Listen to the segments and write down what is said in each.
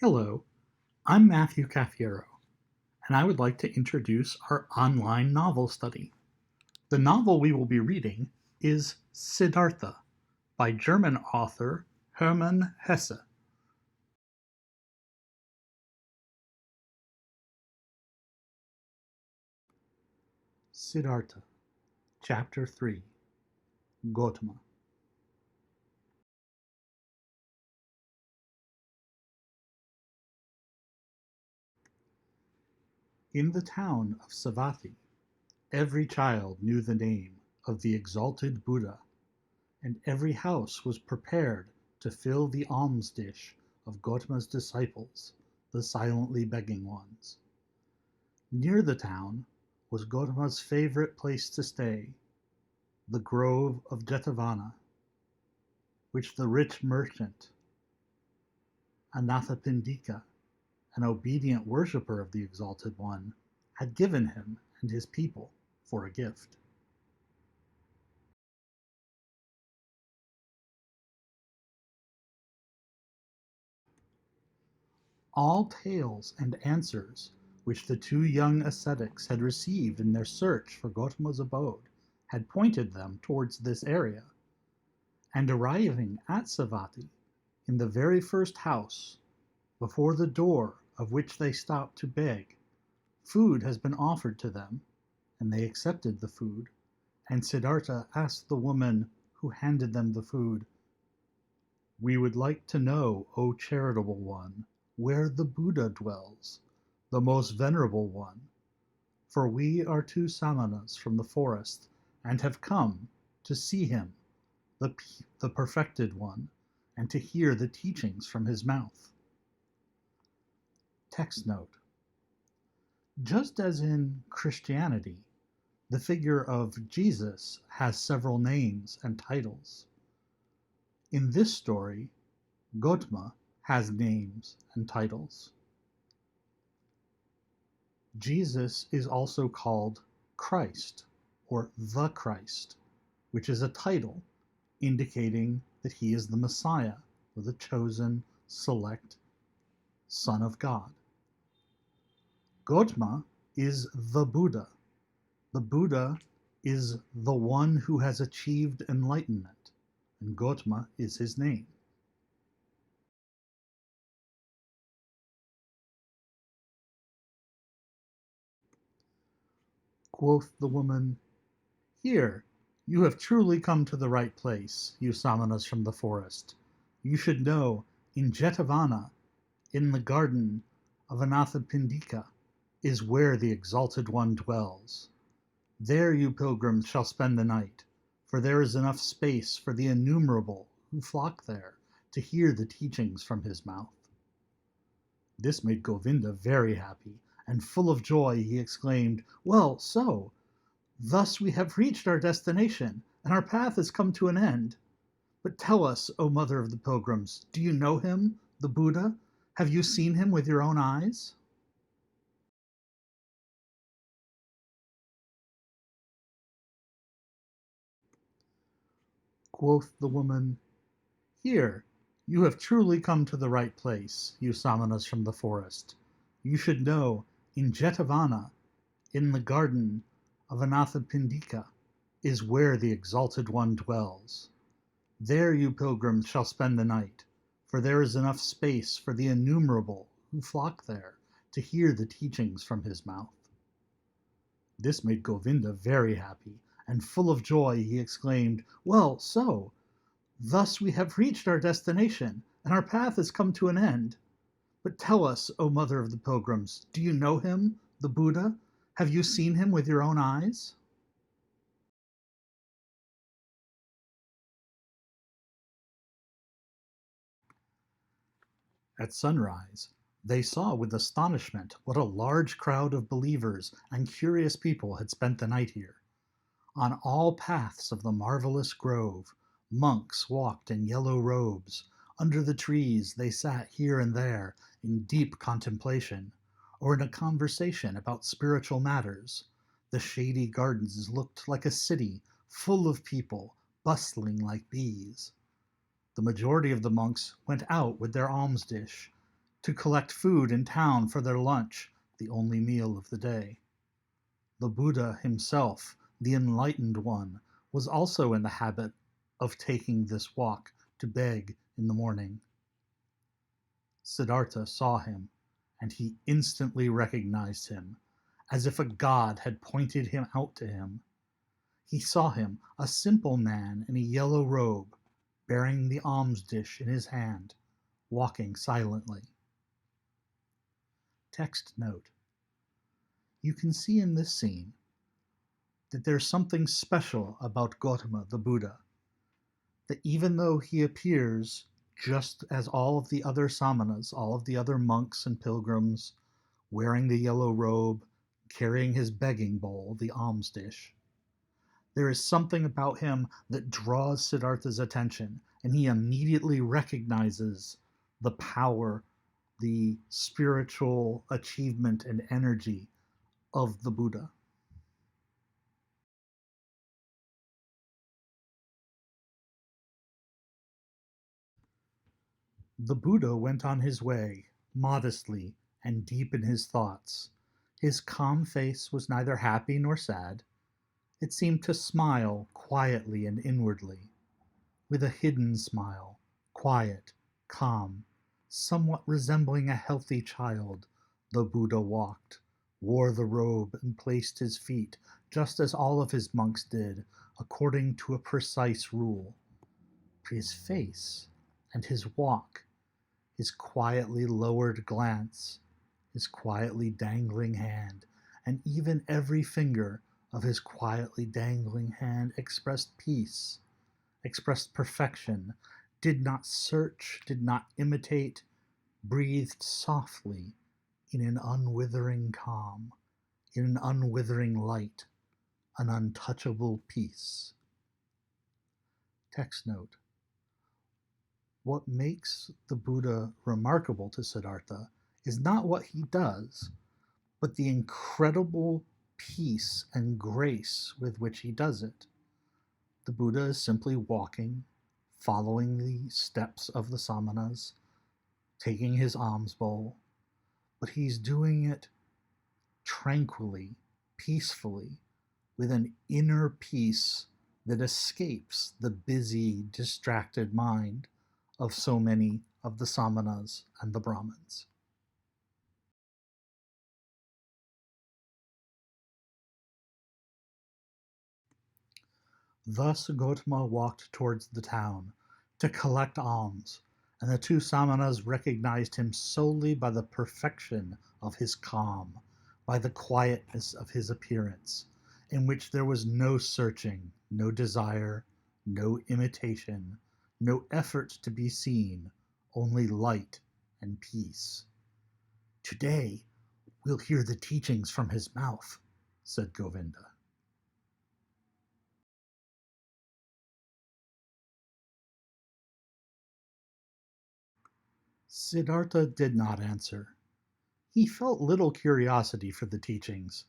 Hello, I'm Matthew Cafiero, and I would like to introduce our online novel study. The novel we will be reading is Siddhartha by German author Hermann Hesse. Siddhartha, Chapter 3, Gotama. In the town of Savatthi, every child knew the name of the exalted Buddha, and every house was prepared to fill the alms dish of Gotama's disciples, the silently begging ones. Near the town was Gotama's favorite place to stay, the grove of Jetavana, which the rich merchant Anathapindika, an obedient worshipper of the Exalted One, had given him and his people for a gift. All tales and answers which the two young ascetics had received in their search for Gotama's abode had pointed them towards this area, and arriving at Savatthi, in the very first house, before the door of which they stopped to beg, food has been offered to them, and they accepted the food, and Siddhartha asked the woman who handed them the food, "We would like to know, O charitable one, where the Buddha dwells, the most venerable one, for we are two samanas from the forest, and have come to see him, the perfected one, and to hear the teachings from his mouth." Text note: just as in Christianity, the figure of Jesus has several names and titles, in this story, Gotama has names and titles. Jesus is also called Christ or the Christ, which is a title indicating that he is the Messiah or the chosen, select Son of God. Gotama is the Buddha. The Buddha is the one who has achieved enlightenment, and Gotama is his name. Quoth the woman, "Here, you have truly come to the right place, you samanas from the forest. You should know, in Jetavana, in the garden of Anathapindika, is where the Exalted One dwells. There you pilgrims shall spend the night, for there is enough space for the innumerable who flock there to hear the teachings from his mouth." This made Govinda very happy, and full of joy he exclaimed, "Well, so! Thus we have reached our destination, and our path has come to an end. But tell us, O mother of the pilgrims, do you know him, the Buddha? Have you seen him with your own eyes?" Quoth the woman, "Here, you have truly come to the right place, you samanas from the forest. You should know, in Jetavana, in the garden of Anathapindika, is where the Exalted One dwells. There you pilgrims shall spend the night, for there is enough space for the innumerable who flock there to hear the teachings from his mouth." This made Govinda very happy, and full of joy he exclaimed, "Well, so! Thus we have reached our destination, and our path has come to an end. But tell us, O mother of the pilgrims, do you know him, the Buddha? Have you seen him with your own eyes?" At sunrise, they saw with astonishment what a large crowd of believers and curious people had spent the night here. On all paths of the marvelous grove, monks walked in yellow robes. Under the trees they sat here and there in deep contemplation, or in a conversation about spiritual matters. The shady gardens looked like a city full of people, bustling like bees. The majority of the monks went out with their alms dish to collect food in town for their lunch, the only meal of the day. The Buddha himself, the enlightened one, was also in the habit of taking this walk to beg in the morning. Siddhartha saw him, and he instantly recognized him, as if a god had pointed him out to him. He saw him, a simple man in a yellow robe, bearing the alms dish in his hand, walking silently. Text note: you can see in this scene that there's something special about Gotama the Buddha, that even though he appears just as all of the other samanas, all of the other monks and pilgrims, wearing the yellow robe, carrying his begging bowl, the alms dish, there is something about him that draws Siddhartha's attention, and he immediately recognizes the power, the spiritual achievement and energy of the Buddha. The Buddha went on his way, modestly and deep in his thoughts. His calm face was neither happy nor sad. It seemed to smile quietly and inwardly, with a hidden smile, quiet, calm, somewhat resembling a healthy child. The Buddha walked, wore the robe, and placed his feet, just as all of his monks did, according to a precise rule. His face and his walk, his quietly lowered glance, his quietly dangling hand, and even every finger of his quietly dangling hand expressed peace, expressed perfection, did not search, did not imitate, breathed softly in an unwithering calm, in an unwithering light, an untouchable peace. Text note: what makes the Buddha remarkable to Siddhartha is not what he does, but the incredible peace and grace with which he does it. The Buddha is simply walking, following the steps of the samanas, taking his alms bowl, but he's doing it tranquilly, peacefully, with an inner peace that escapes the busy, distracted mind of so many of the samanas and the Brahmins. Thus Gotama walked towards the town to collect alms, and the two samanas recognized him solely by the perfection of his calm, by the quietness of his appearance, in which there was no searching, no desire, no imitation, no effort to be seen, only light and peace. "Today we'll hear the teachings from his mouth," said Govinda. Siddhartha did not answer. He felt little curiosity for the teachings.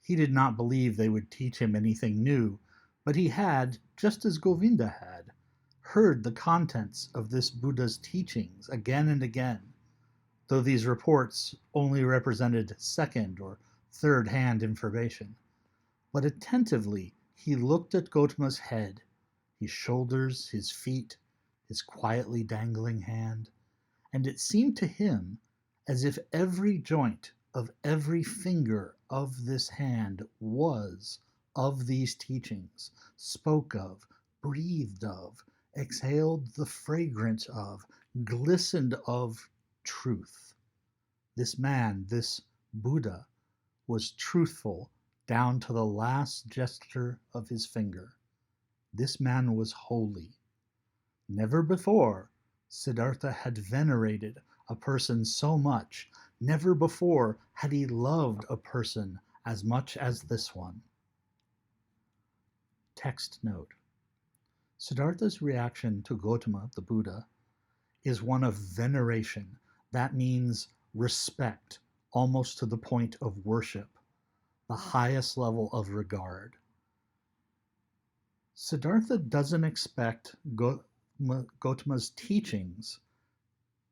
He did not believe they would teach him anything new, but he had, just as Govinda had, heard the contents of this Buddha's teachings again and again, though these reports only represented second or third hand information. But attentively he looked at Gotama's head, his shoulders, his feet, his quietly dangling hand, and it seemed to him as if every joint of every finger of this hand was of these teachings, spoke of, breathed of, exhaled the fragrance of, glistened of truth. This man, this Buddha, was truthful down to the last gesture of his finger. This man was holy. Never before Siddhartha had venerated a person so much. Never before had he loved a person as much as this one. Text note: Siddhartha's reaction to Gotama, the Buddha, is one of veneration. That means respect, almost to the point of worship, the highest level of regard. Siddhartha doesn't expect Gotama's teachings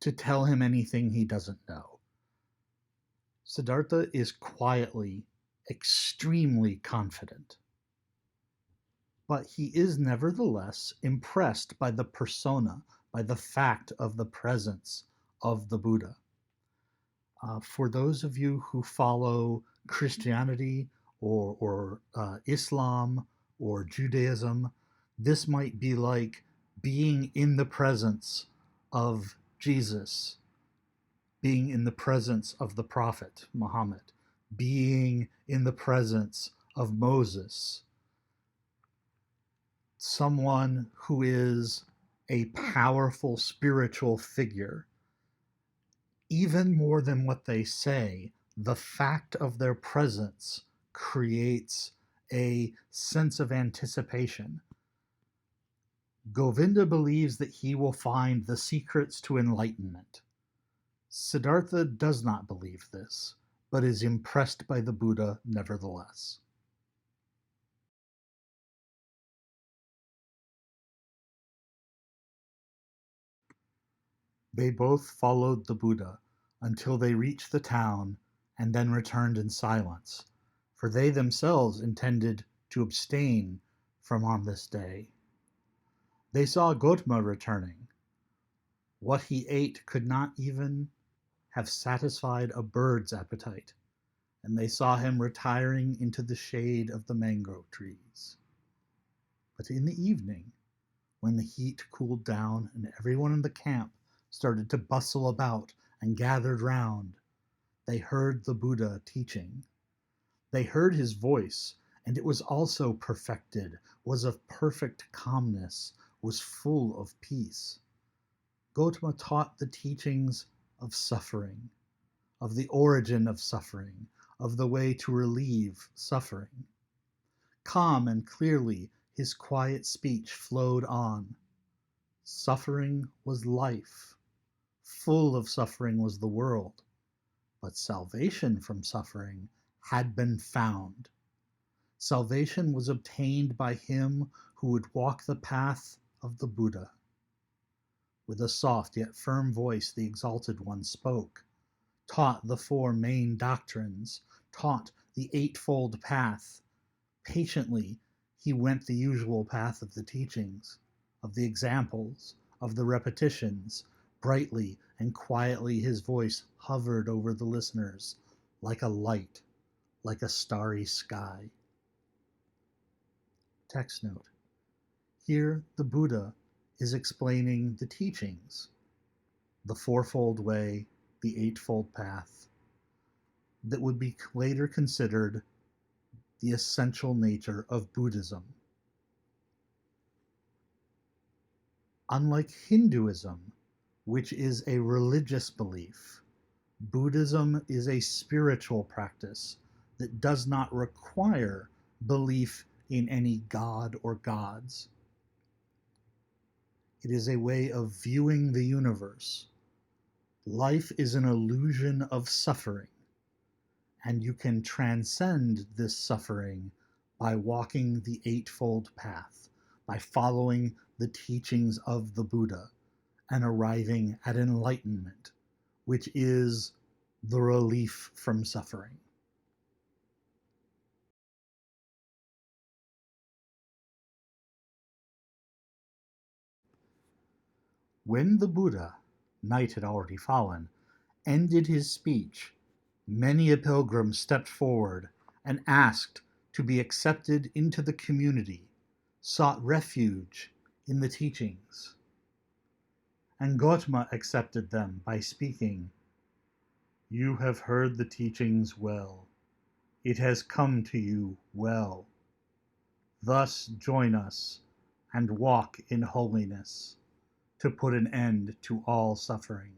to tell him anything he doesn't know. Siddhartha is quietly extremely confident, but he is nevertheless impressed by the persona, by the fact of the presence of the Buddha. For those of you who follow Christianity or Islam or Judaism, this might be like being in the presence of Jesus, being in the presence of the Prophet Muhammad, being in the presence of Moses, someone who is a powerful spiritual figure. Even more than what they say, the fact of their presence creates a sense of anticipation. Govinda believes that he will find the secrets to enlightenment. Siddhartha does not believe this, but is impressed by the Buddha nevertheless. They both followed the Buddha until they reached the town and then returned in silence, for they themselves intended to abstain from on this day. They saw Gotama returning. What he ate could not even have satisfied a bird's appetite, and they saw him retiring into the shade of the mango trees. But in the evening, when the heat cooled down and everyone in the camp started to bustle about and gathered round, they heard the Buddha teaching. They heard his voice, and it was also perfected, was of perfect calmness, was full of peace. Gotama taught the teachings of suffering, of the origin of suffering, of the way to relieve suffering. Calm and clearly, his quiet speech flowed on. Suffering was life. Full of suffering was the world. But salvation from suffering had been found. Salvation was obtained by him who would walk the path of the Buddha. With a soft yet firm voice, the Exalted One spoke, taught the four main doctrines, taught the eightfold path. Patiently, he went the usual path of the teachings, of the examples, of the repetitions. Brightly and quietly his voice hovered over the listeners, like a light, like a starry sky. Text note. Here the Buddha is explaining the teachings, the fourfold way, the eightfold path, that would be later considered the essential nature of Buddhism. Unlike Hinduism, which is a religious belief, Buddhism is a spiritual practice that does not require belief in any god or gods. It is a way of viewing the universe. Life is an illusion of suffering, and you can transcend this suffering by walking the eightfold path, by following the teachings of the Buddha and arriving at enlightenment, which is the relief from suffering. When the Buddha, night had already fallen, ended his speech, many a pilgrim stepped forward and asked to be accepted into the community, sought refuge in the teachings. And Gotama accepted them by speaking, "You have heard the teachings well. It has come to you well. Thus join us and walk in holiness to put an end to all suffering."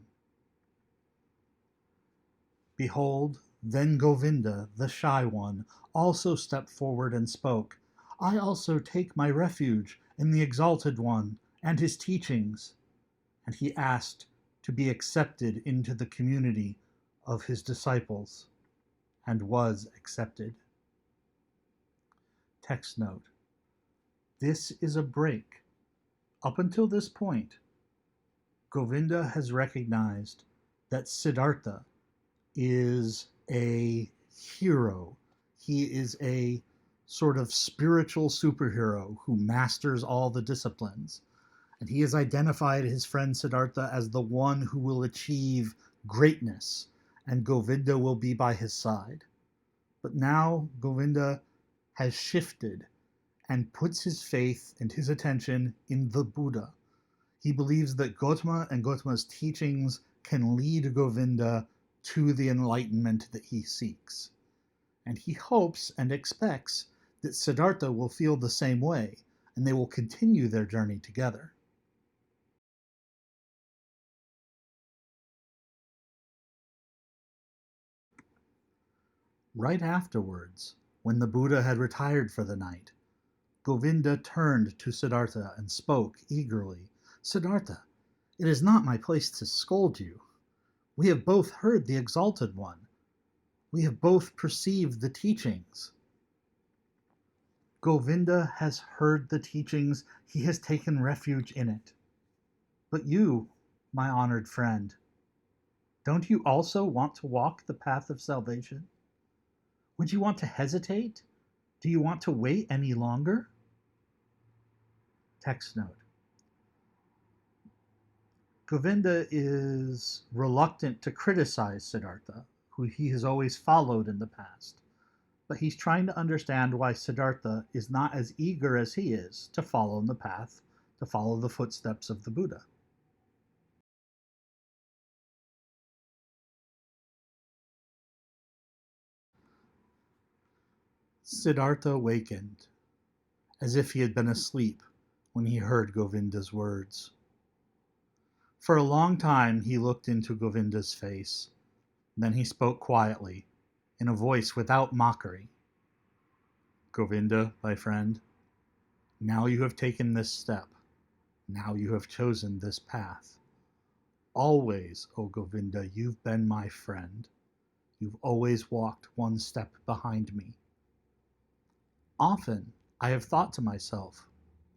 Behold, then Govinda, the shy one, also stepped forward and spoke, "I also take my refuge in the Exalted One and his teachings." And he asked to be accepted into the community of his disciples, and was accepted. Text note. This is a break. Up until this point, Govinda has recognized that Siddhartha is a hero. He is a sort of spiritual superhero who masters all the disciplines. And he has identified his friend Siddhartha as the one who will achieve greatness, and Govinda will be by his side. But now Govinda has shifted and puts his faith and his attention in the Buddha. He believes that Gotama and Gotama's teachings can lead Govinda to the enlightenment that he seeks. And he hopes and expects that Siddhartha will feel the same way, and they will continue their journey together. Right afterwards, when the Buddha had retired for the night, Govinda turned to Siddhartha and spoke eagerly. Siddhartha, it is not my place to scold you. We have both heard the Exalted One. We have both perceived the teachings. Govinda has heard the teachings. He has taken refuge in it. But you, my honored friend, don't you also want to walk the path of salvation? Would you want to hesitate? Do you want to wait any longer? Text note. Govinda is reluctant to criticize Siddhartha, who he has always followed in the past, but he's trying to understand why Siddhartha is not as eager as he is to follow in the path, to follow the footsteps of the Buddha. Siddhartha wakened, as if he had been asleep when he heard Govinda's words. For a long time he looked into Govinda's face. Then he spoke quietly, in a voice without mockery. Govinda, my friend, now you have taken this step. Now you have chosen this path. Always, O Govinda, you've been my friend. You've always walked one step behind me. Often I have thought to myself,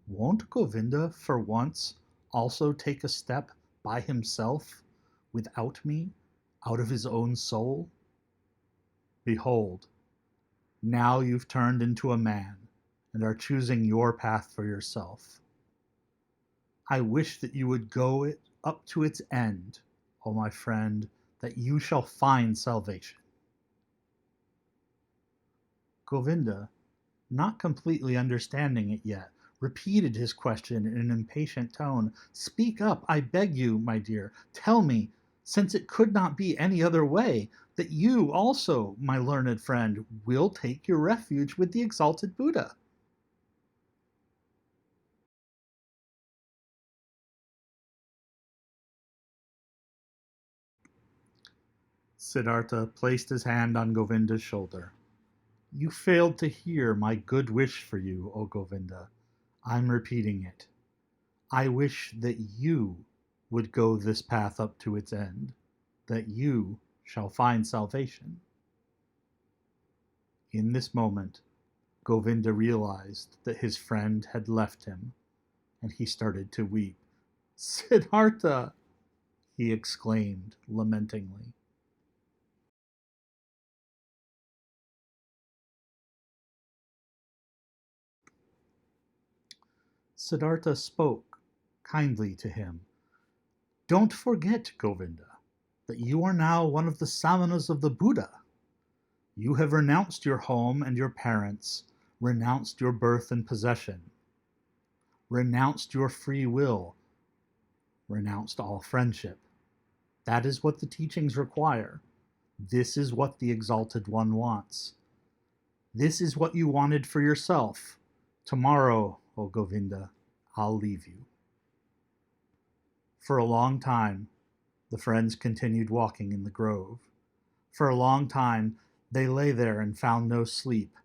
won't Govinda for once also take a step by himself, without me, out of his own soul? Behold, now you've turned into a man and are choosing your path for yourself. I wish that you would go it up to its end, O my friend, that you shall find salvation. Govinda, not completely understanding it yet, repeated his question in an impatient tone. Speak up, I beg you, my dear. Tell me, since it could not be any other way, that you also, my learned friend, will take your refuge with the exalted Buddha. Siddhartha placed his hand on Govinda's shoulder. You failed to hear my good wish for you, O Govinda. I'm repeating it. I wish that you would go this path up to its end, that you shall find salvation. In this moment, Govinda realized that his friend had left him, and he started to weep. Siddhartha, he exclaimed lamentingly. Siddhartha spoke kindly to him. Don't forget, Govinda, that you are now one of the samanas of the Buddha. You have renounced your home and your parents, renounced your birth and possession, renounced your free will, renounced all friendship. That is what the teachings require. This is what the Exalted One wants. This is what you wanted for yourself. Tomorrow, O Govinda, I'll leave you. For a long time, the friends continued walking in the grove. For a long time, they lay there and found no sleep.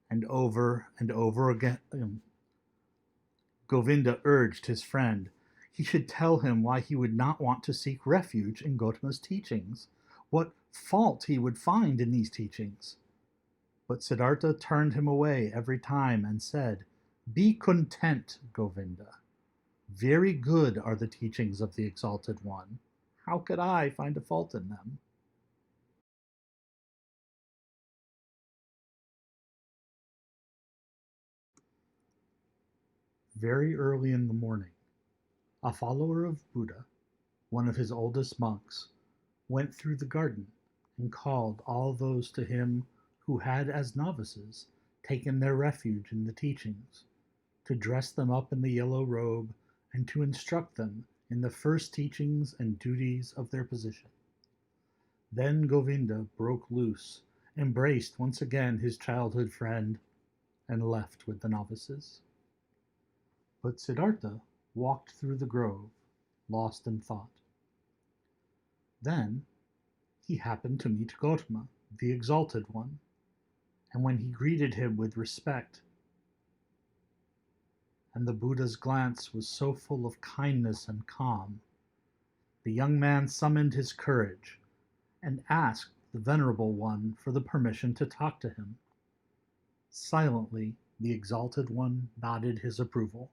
And over again, Govinda urged his friend he should tell him why he would not want to seek refuge in Gotama's teachings, what fault he would find in these teachings. But Siddhartha turned him away every time and said, Be content, Govinda. Very good are the teachings of the Exalted One. How could I find a fault in them? Very early in the morning, a follower of Buddha, one of his oldest monks, went through the garden and called all those to him who had as novices taken their refuge in the teachings, to dress them up in the yellow robe and to instruct them in the first teachings and duties of their position. Then Govinda broke loose, embraced once again his childhood friend, and left with the novices. But Siddhartha walked through the grove, lost in thought. Then he happened to meet Gotama, the Exalted One, and when he greeted him with respect, and the Buddha's glance was so full of kindness and calm, the young man summoned his courage and asked the Venerable One for the permission to talk to him. Silently, the Exalted One nodded his approval.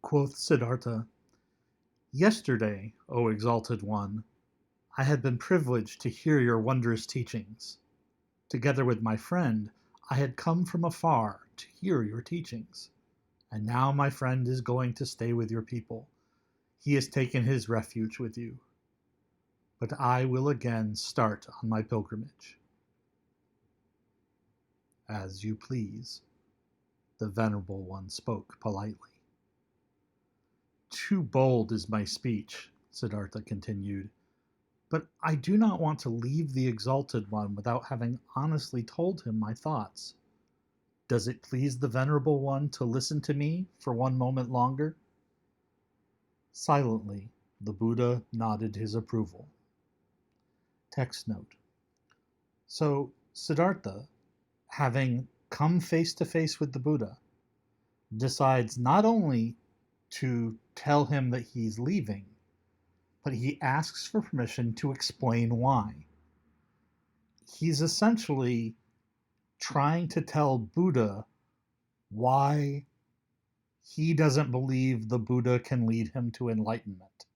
Quoth Siddhartha, "Yesterday, O Exalted One, I had been privileged to hear your wondrous teachings. Together with my friend, I had come from afar to hear your teachings. And now my friend is going to stay with your people. He has taken his refuge with you. But I will again start on my pilgrimage." "As you please," the Venerable One spoke politely. "Too bold is my speech," Siddhartha continued, "but I do not want to leave the Exalted One without having honestly told him my thoughts. Does it please the Venerable One to listen to me for one moment longer?" Silently, the Buddha nodded his approval. Text note. So, Siddhartha, having come face to face with the Buddha, decides not only to tell him that he's leaving, but he asks for permission to explain why. He's essentially trying to tell Buddha why he doesn't believe the Buddha can lead him to enlightenment.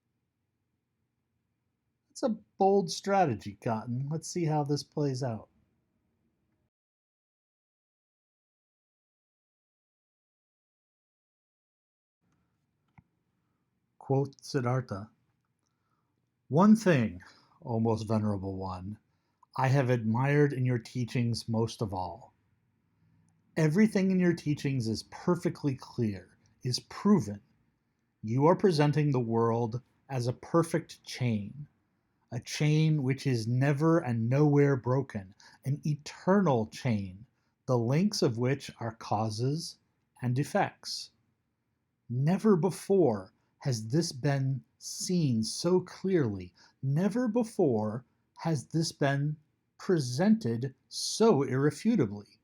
It's a bold strategy, Cotton. Let's see how this plays out. Quoth Siddhartha, "One thing, O most venerable one, I have admired in your teachings most of all. Everything in your teachings is perfectly clear, is proven. You are presenting the world as a perfect chain, a chain which is never and nowhere broken, an eternal chain, the links of which are causes and effects. Never before has this been seen so clearly. Never before has this been presented so irrefutably.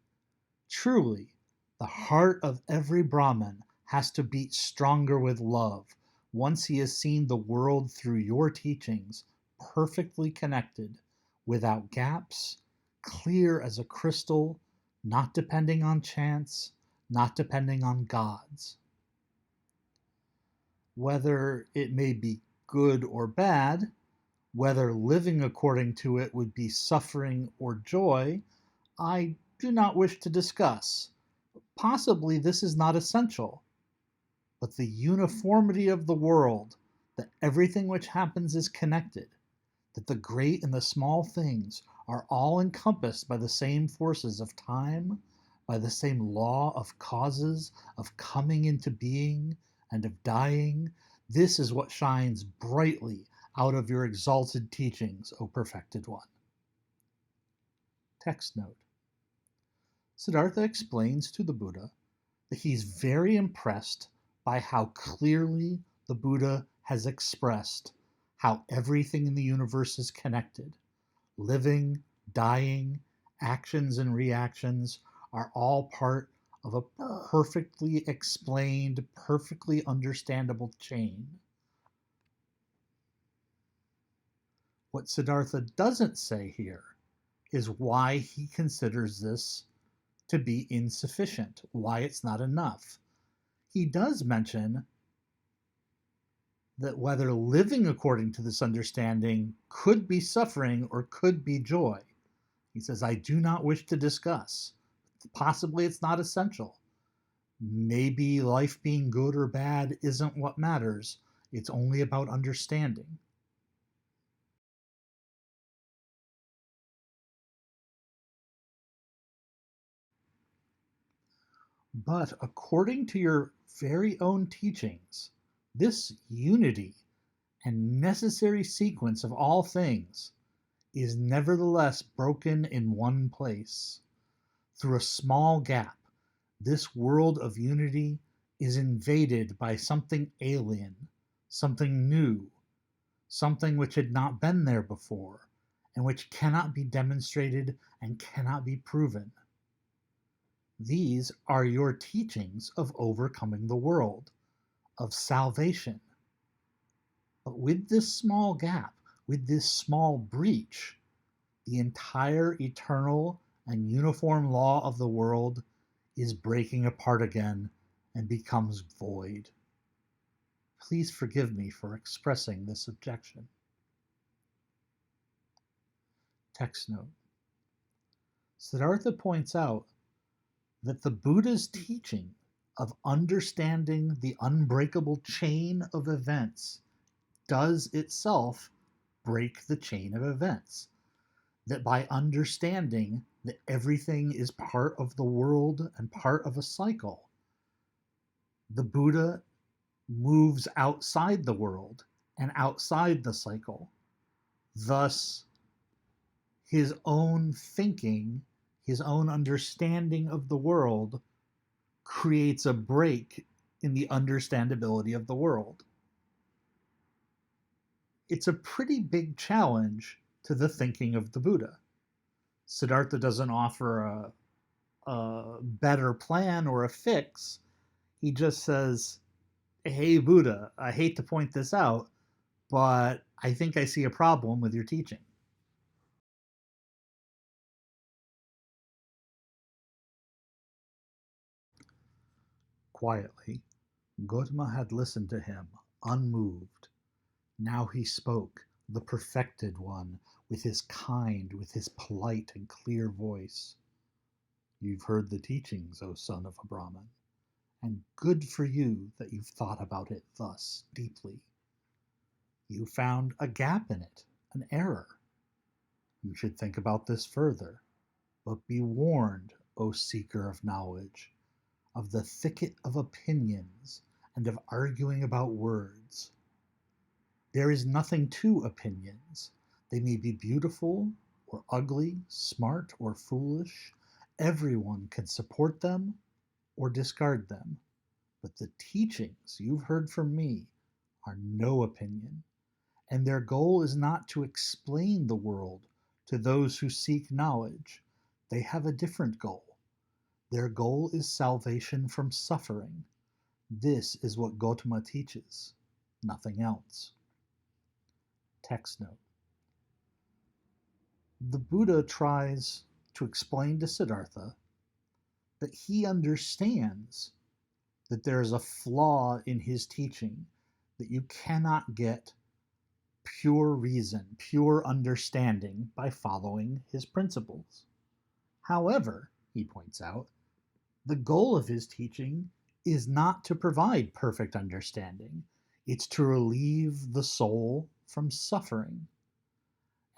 Truly, the heart of every Brahmin has to beat stronger with love once he has seen the world through your teachings, perfectly connected, without gaps, clear as a crystal, not depending on chance, not depending on gods. Whether it may be good or bad, whether living according to it would be suffering or joy, I do not wish to discuss. Possibly this is not essential, but the uniformity of the world, that everything which happens is connected, that the great and the small things are all encompassed by the same forces of time, by the same law of causes, of coming into being and of dying. This is what shines brightly out of your exalted teachings, O perfected one." Text note. Siddhartha explains to the Buddha that he's very impressed by how clearly the Buddha has expressed how everything in the universe is connected. Living, dying, actions and reactions are all part of a perfectly explained, perfectly understandable chain. What Siddhartha doesn't say here is why he considers this to be insufficient, why it's not enough. He does mention that whether living according to this understanding could be suffering or could be joy. He says, I do not wish to discuss. Possibly it's not essential. Maybe life being good or bad isn't what matters. It's only about understanding. But according to your very own teachings, this unity and necessary sequence of all things is nevertheless broken in one place. Through a small gap, this world of unity is invaded by something alien, something new, something which had not been there before, and which cannot be demonstrated and cannot be proven. These are your teachings of overcoming the world, of salvation. But with this small gap, with this small breach, the entire eternal and uniform law of the world is breaking apart again and becomes void. Please forgive me for expressing this objection. Text note. Siddhartha points out that the Buddha's teaching of understanding the unbreakable chain of events does itself break the chain of events. That by understanding that everything is part of the world and part of a cycle, the Buddha moves outside the world and outside the cycle. Thus, his own thinking, his own understanding of the world creates a break in the understandability of the world. It's a pretty big challenge to the thinking of the Buddha. Siddhartha doesn't offer a better plan or a fix. He just says, hey, Buddha, I hate to point this out, but I think I see a problem with your teaching. Quietly, Gotama had listened to him, unmoved. Now he spoke, the perfected one, with his kind, with his polite and clear voice. You've heard the teachings, O son of a Brahmin, and good for you that you've thought about it thus deeply. You found a gap in it, an error. You should think about this further, but be warned, O seeker of knowledge, of the thicket of opinions and of arguing about words. There is nothing to opinions. They may be beautiful or ugly, smart or foolish. Everyone can support them or discard them. But the teachings you've heard from me are no opinion, and their goal is not to explain the world to those who seek knowledge. They have a different goal. Their goal is salvation from suffering. This is what Gotama teaches, nothing else. Text note. The Buddha tries to explain to Siddhartha that he understands that there is a flaw in his teaching, that you cannot get pure reason, pure understanding by following his principles. However, he points out, the goal of his teaching is not to provide perfect understanding, it's to relieve the soul from suffering.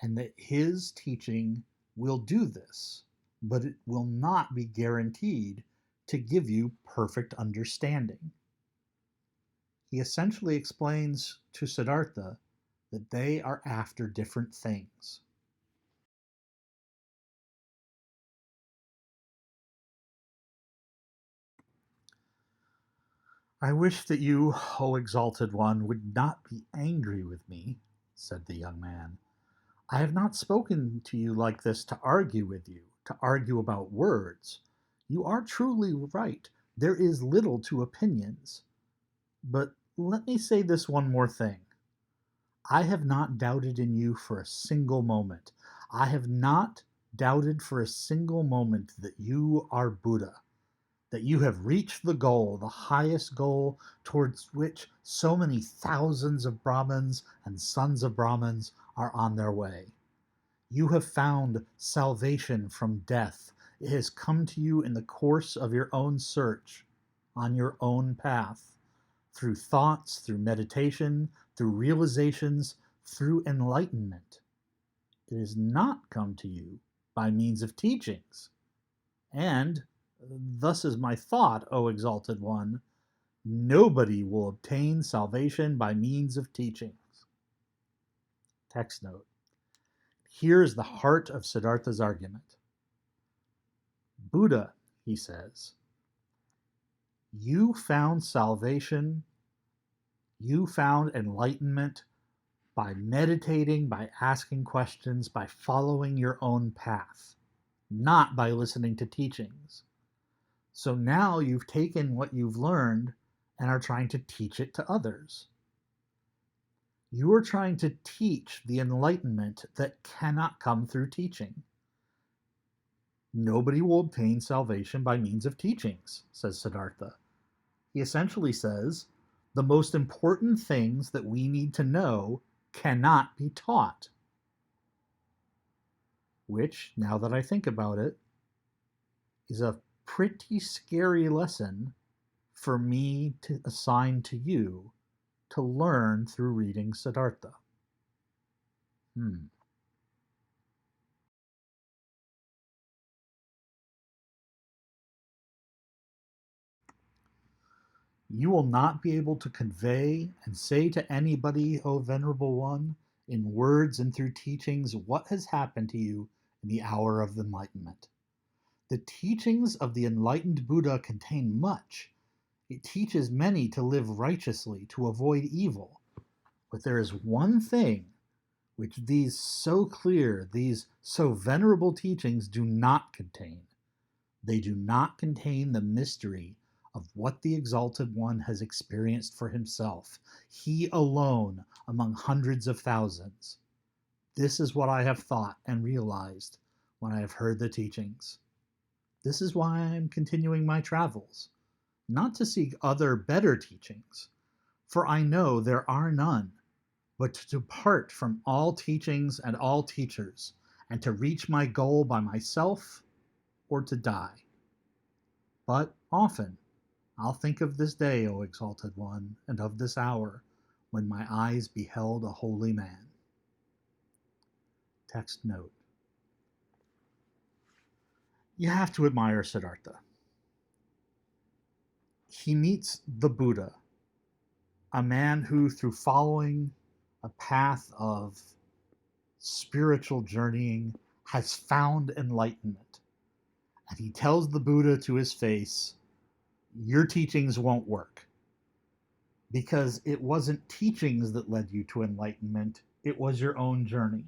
And that his teaching will do this, but it will not be guaranteed to give you perfect understanding. He essentially explains to Siddhartha that they are after different things. I wish that you, O exalted one, would not be angry with me, said the young man. I have not spoken to you like this to argue with you, to argue about words. You are truly right. There is little to opinions. But let me say this one more thing. I have not doubted in you for a single moment. I have not doubted for a single moment that you are Buddha, that you have reached the goal, the highest goal towards which so many thousands of Brahmins and sons of Brahmins are on their way. You have found salvation from death. It has come to you in the course of your own search, on your own path, through thoughts, through meditation, through realizations, through enlightenment. It has not come to you by means of teachings. And thus is my thought, O exalted one, nobody will obtain salvation by means of teachings. Text note. Here is the heart of Siddhartha's argument. Buddha, he says, you found salvation, you found enlightenment by meditating, by asking questions, by following your own path, not by listening to teachings. So now you've taken what you've learned and are trying to teach it to others. You are trying to teach the enlightenment that cannot come through teaching. Nobody will obtain salvation by means of teachings, says Siddhartha. He essentially says the most important things that we need to know cannot be taught. Which, now that I think about it, is a pretty scary lesson for me to assign to you to learn through reading Siddhartha. You will not be able to convey and say to anybody, O Venerable One, in words and through teachings, what has happened to you in the hour of enlightenment. The teachings of the enlightened Buddha contain much. It teaches many to live righteously, to avoid evil. But there is one thing which these so clear, these so venerable teachings do not contain. They do not contain the mystery of what the Exalted One has experienced for himself, he alone among hundreds of thousands. This is what I have thought and realized when I have heard the teachings. This is why I am continuing my travels, not to seek other better teachings, for I know there are none, but to depart from all teachings and all teachers, and to reach my goal by myself or to die. But often I'll think of this day, O Exalted One, and of this hour when my eyes beheld a holy man. Text note. You have to admire Siddhartha. He meets the Buddha, a man who, through following a path of spiritual journeying, has found enlightenment. And he tells the Buddha to his face, your teachings won't work. Because it wasn't teachings that led you to enlightenment, it was your own journey.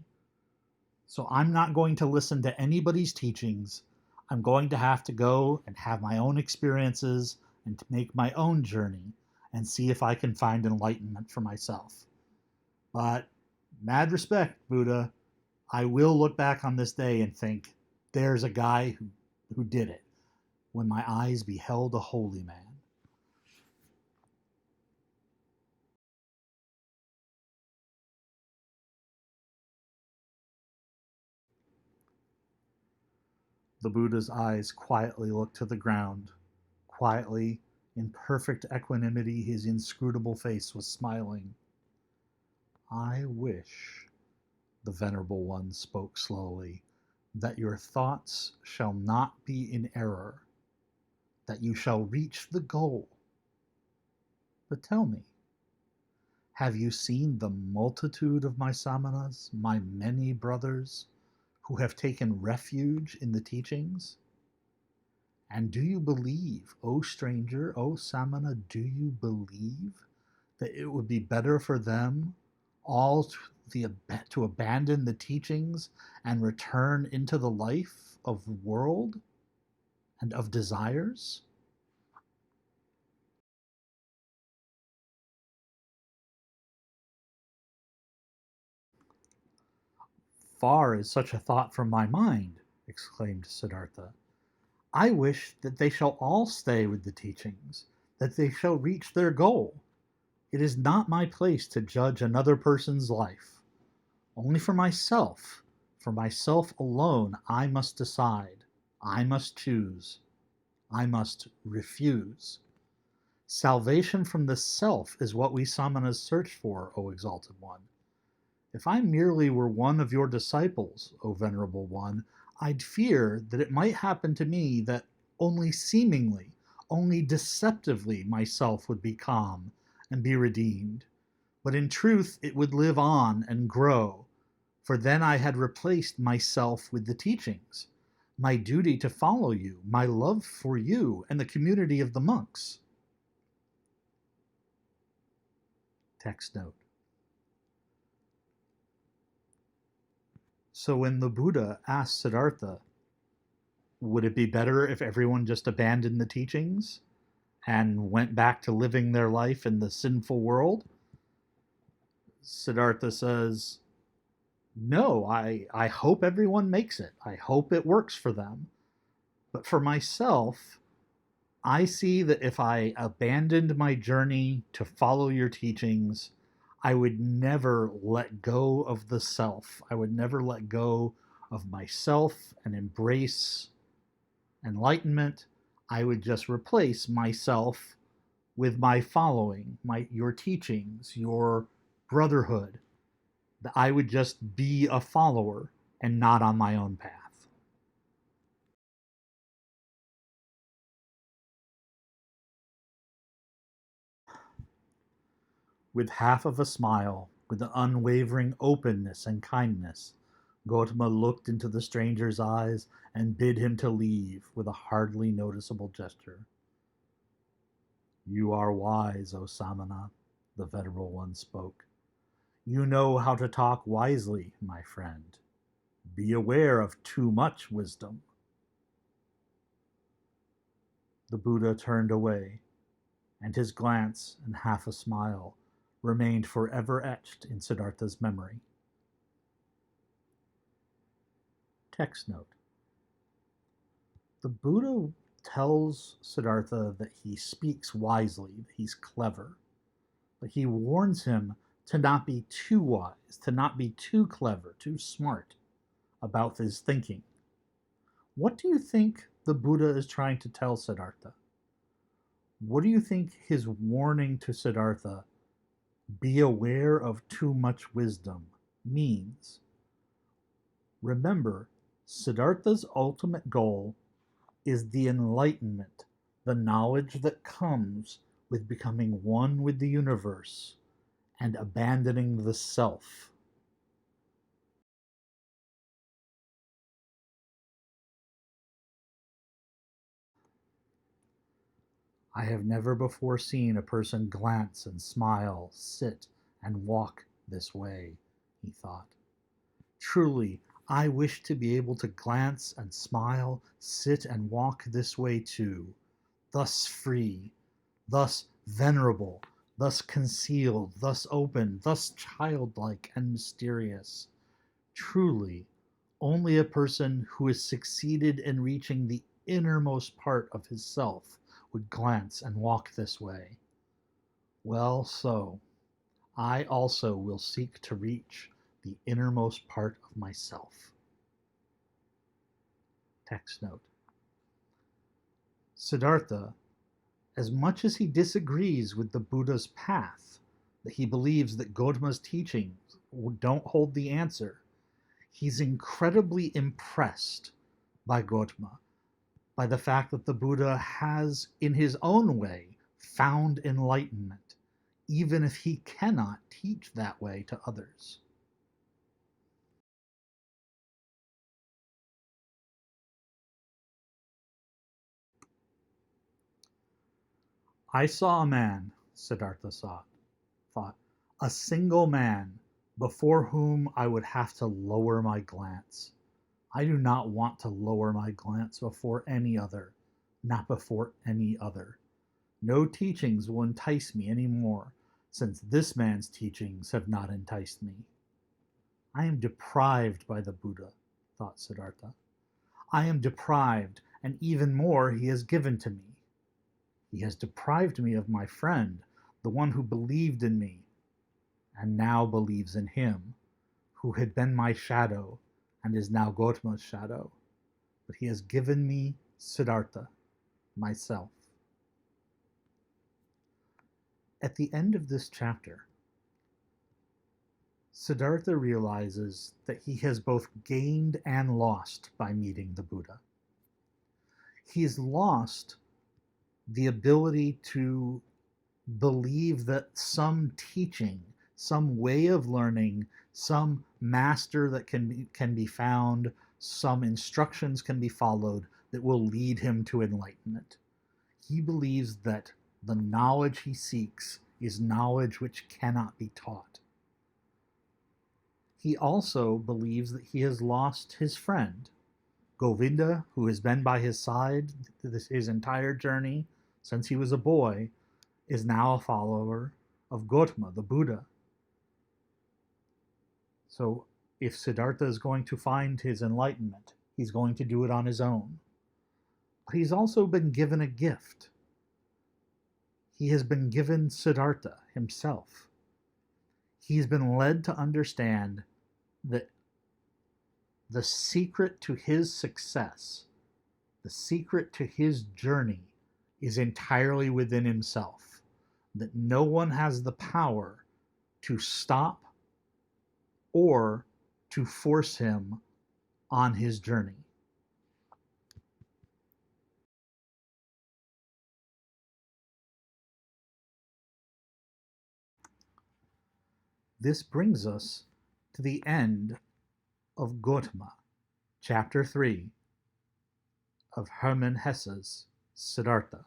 So I'm not going to listen to anybody's teachings. I'm going to have to go and have my own experiences and to make my own journey and see if I can find enlightenment for myself. But mad respect, Buddha, I will look back on this day and think, there's a guy who did it, when my eyes beheld a holy man. The Buddha's eyes quietly looked to the ground. Quietly, in perfect equanimity, his inscrutable face was smiling. I wish, the Venerable One spoke slowly, that your thoughts shall not be in error, that you shall reach the goal. But tell me, have you seen the multitude of my samanas, my many brothers, who have taken refuge in the teachings? And do you believe, O stranger, O samana, do you believe that it would be better for them all to abandon the teachings and return into the life of the world and of desires? far is such a thought from my mind, exclaimed Siddhartha. I wish that they shall all stay with the teachings, that they shall reach their goal. It is not my place to judge another person's life. Only for myself alone, I must decide. I must choose. I must refuse. Salvation from the self is what we samanas search for, O Exalted One. If I merely were one of your disciples, O Venerable One, I'd fear that it might happen to me that only seemingly, only deceptively myself would be calm and be redeemed. But in truth it would live on and grow, for then I had replaced myself with the teachings, my duty to follow you, my love for you and the community of the monks. Text note. So when the Buddha asked Siddhartha, would it be better if everyone just abandoned the teachings and went back to living their life in the sinful world? Siddhartha says, no, I hope everyone makes it. I hope it works for them. But for myself, I see that if I abandoned my journey to follow your teachings, I would never let go of the self. I would never let go of myself and embrace enlightenment. I would just replace myself with my following, your teachings, your brotherhood. I would just be a follower and not on my own path. With half of a smile, with an unwavering openness and kindness, Gotama looked into the stranger's eyes and bid him to leave with a hardly noticeable gesture. You are wise, O Samana, the Venerable One spoke. You know how to talk wisely, my friend. Be aware of too much wisdom. The Buddha turned away, and his glance and half a smile remained forever etched in Siddhartha's memory. Text note. The Buddha tells Siddhartha that he speaks wisely, that he's clever, but he warns him to not be too wise, to not be too clever, too smart about his thinking. What do you think the Buddha is trying to tell Siddhartha? What do you think his warning to Siddhartha, be aware of too much wisdom, means? Remember, Siddhartha's ultimate goal is the enlightenment, the knowledge that comes with becoming one with the universe and abandoning the self. I have never before seen a person glance and smile, sit and walk this way, he thought. Truly, I wish to be able to glance and smile, sit and walk this way too, thus free, thus venerable, thus concealed, thus open, thus childlike and mysterious. Truly, only a person who has succeeded in reaching the innermost part of his self would glance and walk this way. Well, so I also will seek to reach the innermost part of myself. Text note. Siddhartha, as much as he disagrees with the Buddha's path, that he believes that Gotama's teachings don't hold the answer, he's incredibly impressed by Gotama, by the fact that the Buddha has, in his own way, found enlightenment, even if he cannot teach that way to others. I saw a man, Siddhartha thought, a single man before whom I would have to lower my glance. I do not want to lower my glance before any other, not before any other. No teachings will entice me any more, since this man's teachings have not enticed me. I am deprived by the Buddha, thought Siddhartha. I am deprived, and even more he has given to me. He has deprived me of my friend, the one who believed in me, and now believes in him, who had been my shadow and is now Gotama's shadow. But he has given me Siddhartha, myself. At the end of this chapter, Siddhartha realizes that he has both gained and lost by meeting the Buddha. He's lost the ability to believe that some teaching, some way of learning, some master that can be found, some instructions can be followed that will lead him to enlightenment. He believes that the knowledge he seeks is knowledge which cannot be taught. He also believes that he has lost his friend, Govinda, who has been by his side his entire journey since he was a boy, is now a follower of Gotama, the Buddha. So if Siddhartha is going to find his enlightenment, he's going to do it on his own. But he's also been given a gift. He has been given Siddhartha himself. He's been led to understand that the secret to his success, the secret to his journey, is entirely within himself. That no one has the power to stop or to force him on his journey. This brings us to the end of Gotama, Chapter 3 of Hermann Hesse's Siddhartha.